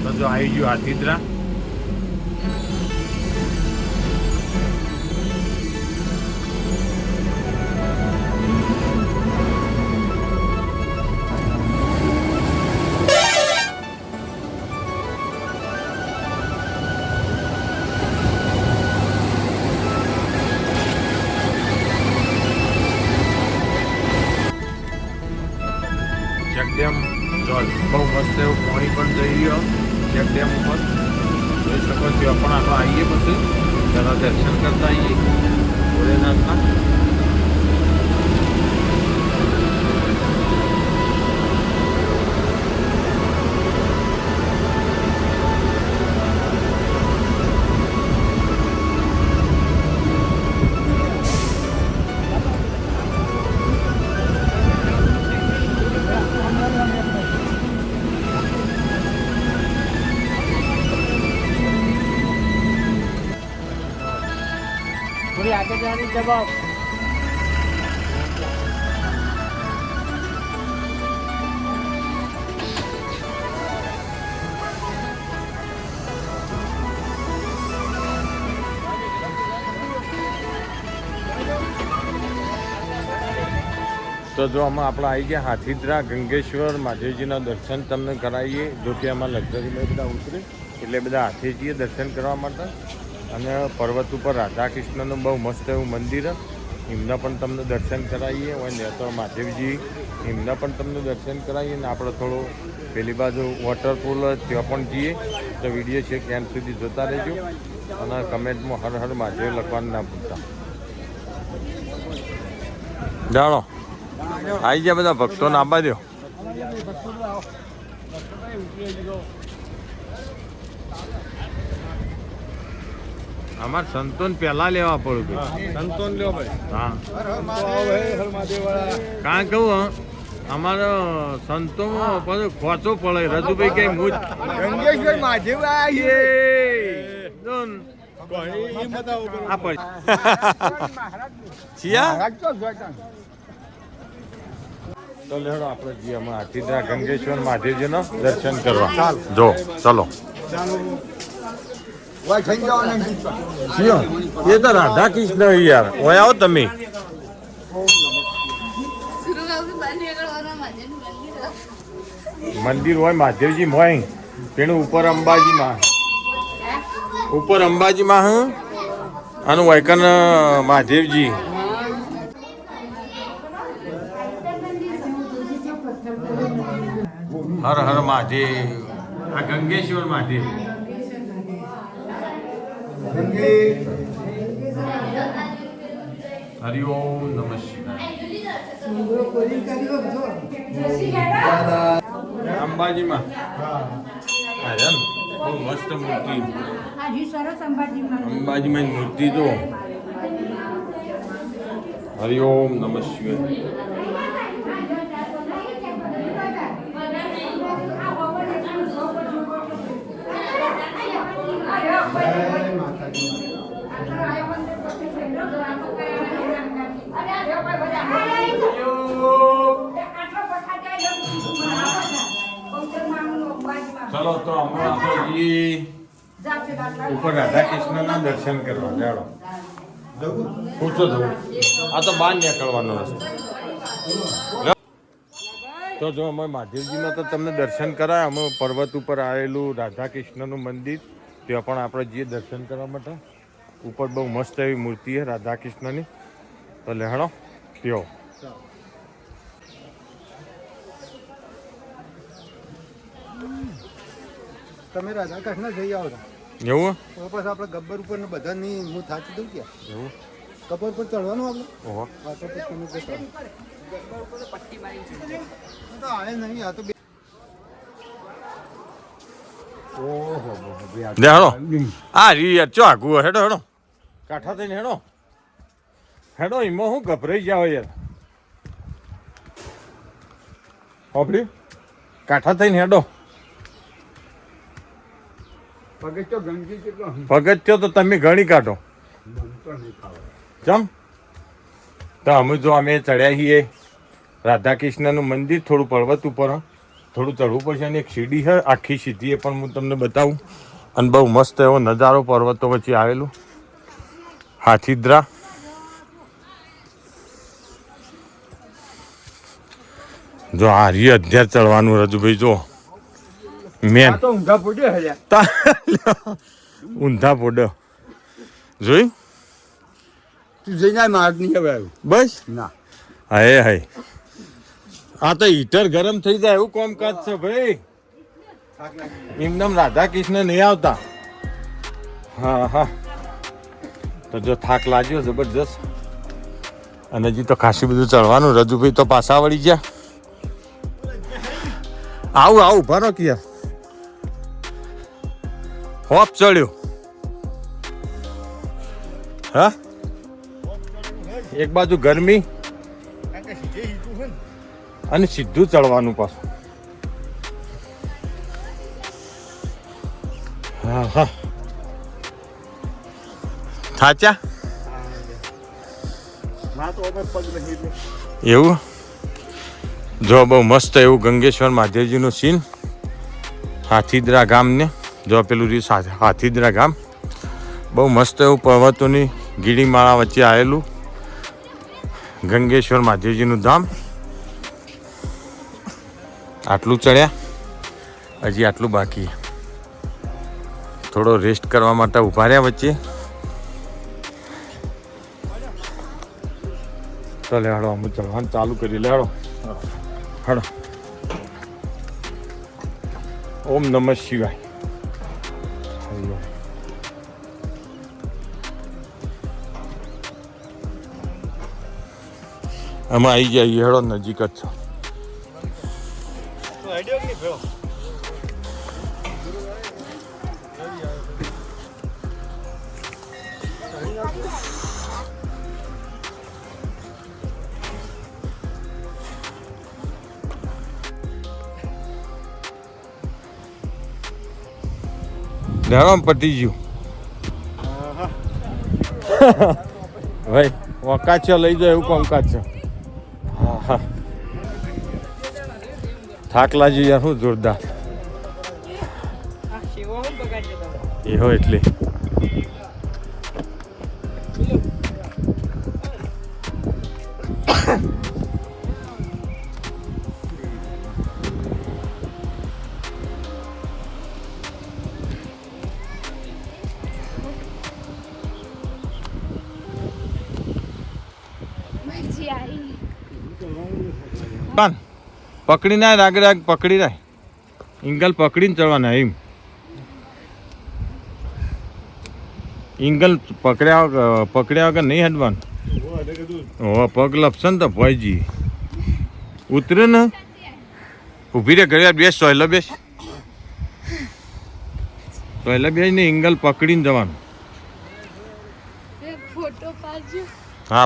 તો જો આવી ગયું હાથીદરા. ચેકડેમ જો બહુ મસ્ત એવું પાણી પણ જઈ રહ્યો ચેકડેમ ઉપર જોઈ શકો છો. પણ આપણે આવીએ પછી તેના દર્શન કરતા આવીએ ભોલેનાથના. થોડી આગળ જવાની જવાબ. તો જો આમાં આપણે આવી ગયા હાથીદરા ગંગેશ્વર મહાદેવજીના દર્શન તમને કરાવીએ. જો કે આમાં લક્ઝરીમાં બધા ઉતરે એટલે બધા હાથીજીએ દર્શન કરવા માટે. અને પર્વત ઉપર રાધા કૃષ્ણનું બહુ મસ્ત એવું મંદિર એમના પણ તમને દર્શન કરાવીએ. અને તો મહાદેવજી એમના પણ તમને દર્શન કરાવીએ. અને આપણે થોડું પેલી બાજુ વોટરપૂલ ત્યાં પણ જઈએ. તો વિડીયો છે ક્યાં સુધી જોતા રહેજો. અને કમેન્ટમાં હર હર મહાદેવ લખવાનું ના ભૂલતા. જાણો આવી ગયા બધા ભક્તોને આવવા દો. અમારે સંતોન પહેલા લેવા પડ્યું ભાઈ. સંતોન લ્યો ભાઈ. હા કાં કહું અમારો સંતોમાં પાછું ખોચો પડે. રજુભાઈ કઈ મૂજ ગંગેશ્વર મહાદેવ તો લેડો આપણે જઈએ અમે હાથીદરા ગંગેશ્વર મહાદેવજીનો દર્શન કરવા. જો ચલો. એ તો રાધા કૃષ્ણ યાર ઓય આવો તમે. મંદિર હોય મહાદેવજી હોય તેનું ઉપર અંબાજીમાં અને વૈકન મહાદેવજી. હર હર મહાદેવ. આ ગંગેશ્વર મહાદેવ. હરિ ઓમ નમઃ શિવાય. અંબાજીમાં બહુ મસ્ત મૂર્તિ. અંબાજીમાં મૂર્તિ તો હરિ ઓમ નમઃ શિવાય. ચલો તો હમણાં આપણે ઉપર રાધા કૃષ્ણના દર્શન કરવા જાડો. પૂછો જવું આ તો બહાર નીકળવાનો રસ્તો. તો જો અમે મહાદેવજીમાં તો તમને દર્શન કરાય. અમે પર્વત ઉપર આવેલું રાધા કૃષ્ણનું મંદિર ત્યાં પણ આપણે જઈએ દર્શન કરવા માટે. ઉપર બહુ મસ્ત એવી મૂર્તિ છે રાધા કૃષ્ણની. તો લેહણો ત્યો. તમે રાધા કૃષ્ણ જઈ આવો એવું તો પછી આપણે ગબ્બર ઉપર બધાની હું થાકી દઉં ક્યાં એવું ગબ્બર પર ચડવાનું આપણે. ઓહો હા તો પછી તમે તો આવે નહીં. આ તો ઓહો લેહણો આ રી યાર ચો આગું હેડો હેડો કાઠા થઈને હેડો હેડો એમાં હું ગભરાઈ જાવ યાર. હોપડી કાઠા થઈને હેડો. પગથિયો ગંજી કેટલો પગથિયો તો તમે ઘણી કાઢો. ચમ તો અમે જો અમે ચડ્યા છીએ રાધા કૃષ્ણનું મંદિર થોડું પર્વત ઉપર. તો થોડું ચડવું પડશે અને એક સીડી છે આખી સીધી એ પણ હું તમને બતાવું. અને બહુ મસ્ત એવો નજારો પર્વતો વચ્ચે આવેલું હાથીદ્રા. જો આ રી અત્યારે ચડવાનું રજુભાઈ જો મેન તો ઊંઘા પડ્યો હલ્યા ઊંધા પોડો જોઈ તું જઈને માર નહીં હવે આવ્યું બસ ના હાય હાય આ તો હીટર ગરમ થઈ જાય એવું કામકાજ છે ભાઈ. એમનેમ રાધા કૃષ્ણ નહીં આવતા. હા હા તો જો થાક લાગ્યો જબરજસ્ત. અને હજી તો ખાસી બધું ચડવાનું. રજુભાઈ તો પાછા વળી ગયા. આવું આવું ભરો કે યાર હોપ ચડ્યો. હા એક બાજુ ગરમી અને સીધું ચડવાનું પાછું. હા હા થાચા એવું. જો બહુ મસ્ત એવું ગંગેશ્વર મહાદેવજીનું સીન. હાથીદ્રા ગામને જો પેલું રહ્યું હાથીદ્રા ગામ. બહુ મસ્ત એવું પર્વતોની ગીરીમાળા વચ્ચે આવેલું ગંગેશ્વર મહાદેવજીનું ધામ. આટલું ચડ્યા હજી આટલું બાકી. થોડો રેસ્ટ કરવા માટે ઊભા રહ્યા વચ્ચે. ચાલે હાડો અમે ચડવાનું ચાલુ કરી લે. હાડો હાડો. ઓમ નમઃ શિવાય. અમે આવી જઈએ. હેડો નજીક જ છો. ધરમ પટી ગયું ભાઈ. વકાચ લઈ જાય એવું કામકાજ છે. હા હા થાક લાગી યાર શું જોરદાર. એહો એટલે પકડી ના રાગ રાગ પકડી રાય. ઇંગલ પકડીને ચડવાના એમ. ઇંગલ પકડ્યા વગર નહીં હટવાનું. ઓ પગ લપશે ને તો ભાઈજી ઉતરે ને. ઊભી રે ઘરે બેસ. સોયલા બેસ. સોયલા બેસ ને ઇંગલ પકડીને જવાનું. ફોટો પાડજો. હા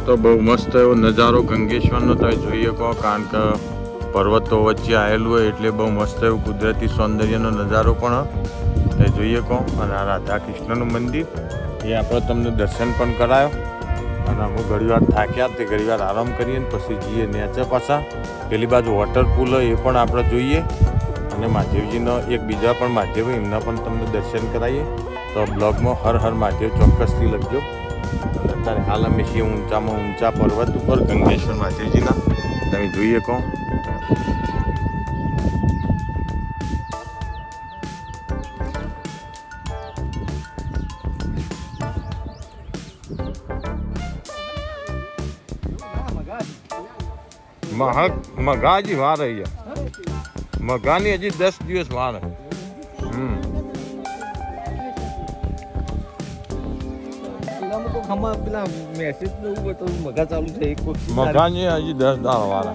તો બહુ મસ્ત એવો નજારો ગંગેશ્વરનો તમે જોઈએ કહો, કારણ કે પર્વતો વચ્ચે આવેલું હોય એટલે બહુ મસ્ત એવું કુદરતી સૌંદર્યનો નજારો પણ તે જોઈએ કહો. અને આ રાધા કૃષ્ણનું મંદિર એ આપણે તમને દર્શન પણ કરાયો. અને અમે ઘણી વાર થાક્યા તે ઘણી વાર આરામ કરીએ ને પછી જઈએ નેચર પાછા. પેલી બાજુ વોટરપૂલ હોય એ પણ આપણે જોઈએ. અને મહાદેવજીનો એક બીજા પણ મહાદેવ હોય એમના પણ તમને દર્શન કરાવીએ. તો બ્લોગમાં હર હર મહાદેવ ચોક્કસથી લખજો. અત્યારે હાલ અમે છીએ ઊંચામાં ઊંચા પર્વત ઉપર ગંગેશ્વર મહાદેવજીના, તમે જોઈએ કહો. મગા હજી વાર રહી, મગાની હજી 10 દિવસ વાર. મગાની હજી 10 દાડા વાર.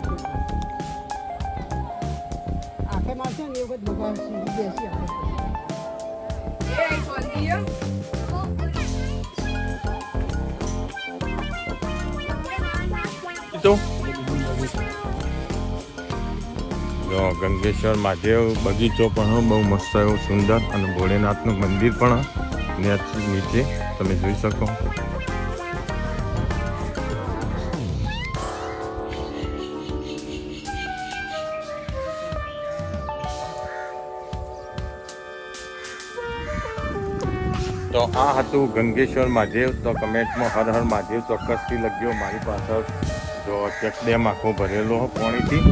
તો ગંગેશ્વર મહાદેવ બગીચો પણ બહુ મસ્ત એવું સુંદર, અને ભોળેનાથનું મંદિર પણ નીચે તમે જોઈ શકો. તો આ હતું ગંગેશ્વર મહાદેવ. તો કમેન્ટમાં હર હર મહાદેવ ચોક્કસથી લખજો. મારી પાછળ જો ચેક ડેમ આખો ભરેલો પાણીથી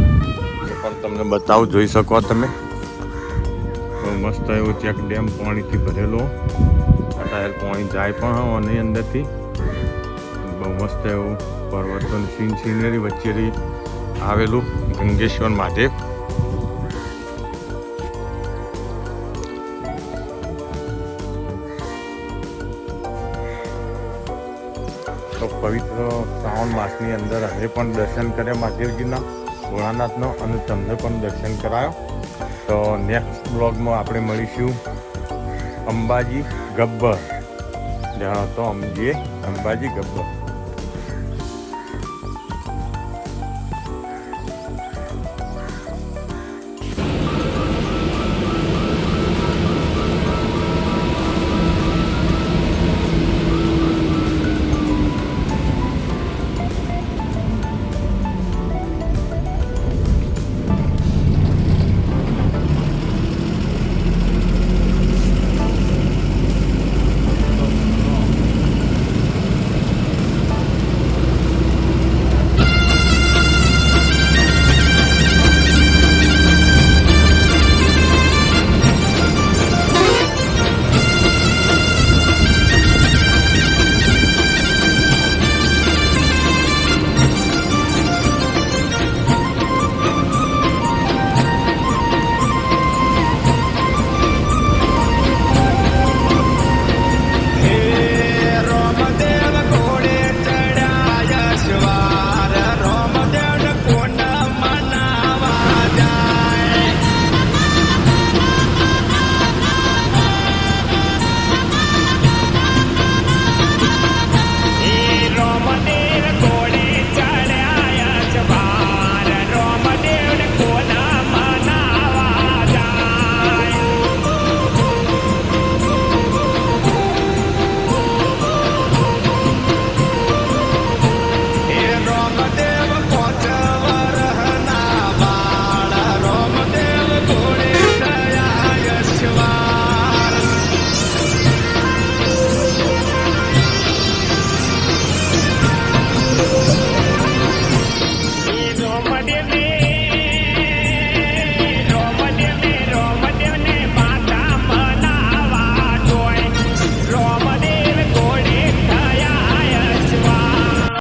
એ પણ તમને બતાવું, જોઈ શકો તમે. બહુ મસ્ત એવો ચેક ડેમ પાણીથી ભરેલો. અત્યારે પાણી જાય પણ અને અંદરથી બહુ મસ્ત એવું પર્વતોની સિનરી વચ્ચેથી આવેલું ગંગેશ્વર મહાદેવ. તો પવિત્ર શ્રાવણ માસની અંદર અમે પણ દર્શન કર્યા મહાદેવજીના, ભોળાનાથનો, અને તમને પણ દર્શન કરાયો. તો નેક્સ્ટ બ્લોગમાં આપણે મળીશું અંબાજી ગબ્બર. જાણો તો અંબાજી ગબ્બર.